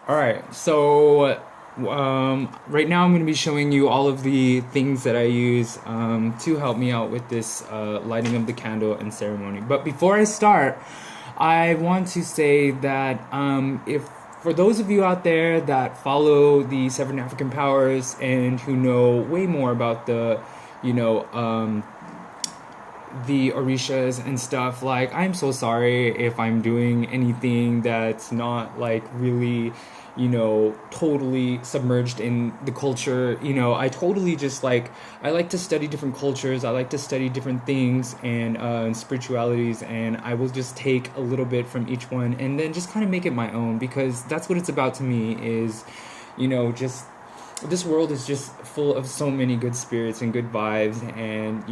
All right, so right now I'm going to be showing you all of the things that I use to help me out with this lighting of the candle and ceremony. But before I start, I want to say that if for those of you out there that follow the Seven African Powers and who know way more about you know, um, the Orishas and stuff, like, I'm so sorry if I'm doing anything that's not like really, totally submerged in the culture. I totally just like, I like to study different cultures, I like to study different things and spiritualities, and I will just take a little bit from each one and then just kind of make it my own, because that's what it's about to me is, just this world is just full of so many good spirits and good vibes, and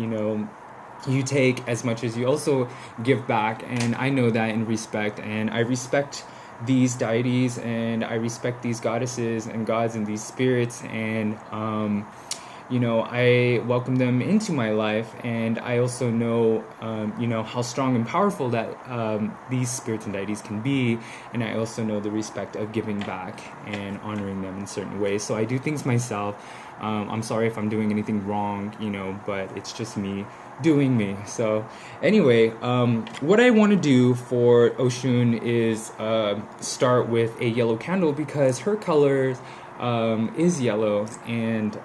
you take as much as you also give back, and I know that in respect, and I respect these deities, and I respect these goddesses and gods and these spirits, and I welcome them into my life, and I also know how strong and powerful that these spirits and deities can be, and I also know the respect of giving back and honoring them in certain ways. So I do things myself. I'm sorry if I'm doing anything wrong, but it's just me doing me. So anyway, what I want to do for Oshun is start with a yellow candle, because her color is yellow, and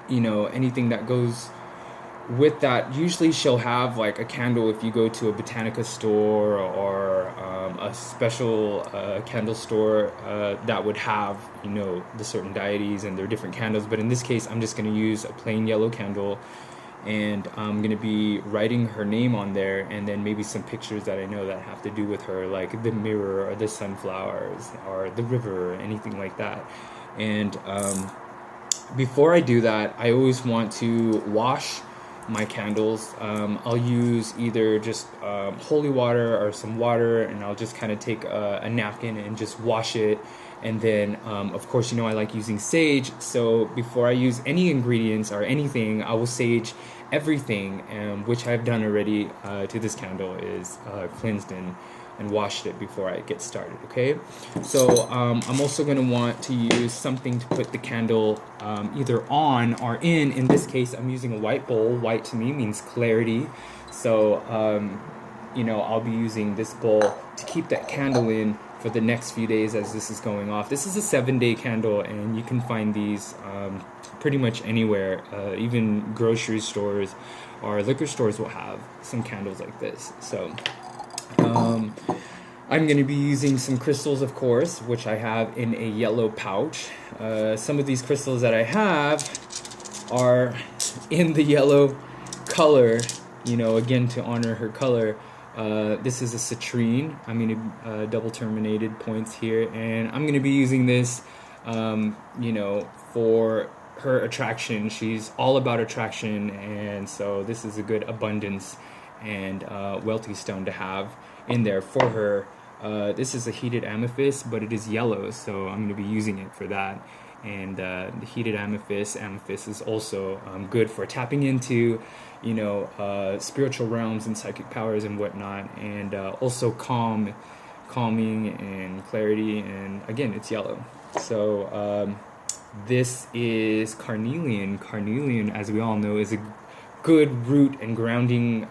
anything that goes with that, usually she'll have like a candle if you go to a botanica store or a special candle store that would have the certain deities and their different candles. But in this case, I'm just going to use a plain yellow candle, and I'm going to be writing her name on there, and then maybe some pictures that I know that have to do with her, like the mirror or the sunflowers or the river or anything like that. And before I do that, I always want to wash my candles. I'll use either just holy water or some water, and I'll just kind of take a napkin and just wash it. And then, of course, I like using sage. So before I use any ingredients or anything, I will sage everything, which I've done already to this candle, is cleansed and washed it before I get started, okay? So I'm also going to want to use something to put the candle either on or in. In this case, I'm using a white bowl. White to me means clarity. So, I'll be using this bowl to keep that candle in for the next few days as this is going off. This is a 7-day candle, and you can find these pretty much anywhere. Even grocery stores or liquor stores will have some candles like this. So I'm going to be using some crystals, of course, which I have in a yellow pouch. Some of these crystals that I have are in the yellow color, again, to honor her color. This is a citrine. I'm going to double terminated points here, and I'm going to be using this, for her attraction. She's all about attraction, and so this is a good abundance and wealthy stone to have in there for her. This is a heated amethyst, but it is yellow, so I'm going to be using it for that. And the heated amethyst is also good for tapping into, spiritual realms and psychic powers and whatnot, and also calming and clarity. And again, it's yellow. So this is carnelian. Carnelian, as we all know, is a good root and grounding.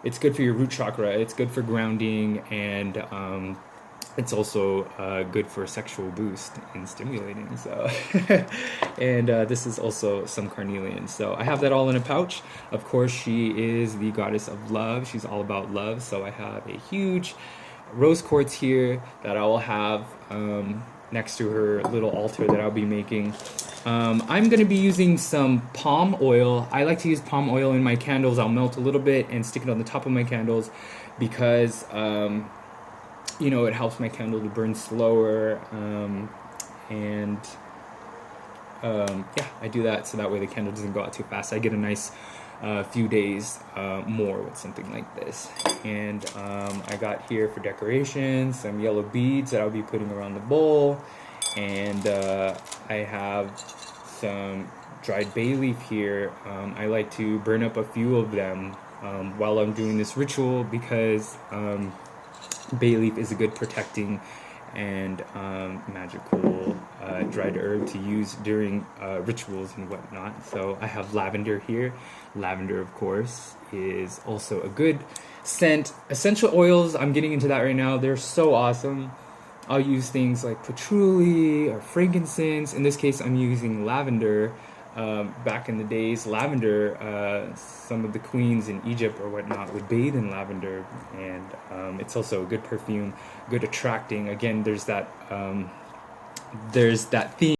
It's good for your root chakra. It's good for grounding, and it's also good for sexual boost and stimulating. So, and this is also some carnelian. So I have that all in a pouch. Of course, she is the goddess of love. She's all about love. So I have a huge rose quartz here that I will have next to her little altar that I'll be making. I'm going to be using some palm oil. I like to use palm oil in my candles. I'll melt a little bit and stick it on the top of my candles, because it helps my candle to burn slower, and I do that so that way the candle doesn't go out too fast. I get a nice few days more with something like this. And I got here for decoration some yellow beads that I'll be putting around the bowl, and I have some dried bay leaf here. I like to burn up a few of them while I'm doing this ritual, because bay leaf is a good protecting and magical dried herb to use during rituals and whatnot. So I have lavender here. Lavender, of course, is also a good scent. Essential oils, I'm getting into that right now. They're so awesome. I'll use things like patchouli or frankincense. In this case, I'm using lavender. Back in the days, lavender, some of the queens in Egypt or whatnot would bathe in lavender, and it's also a good perfume, good attracting. Again, there's that theme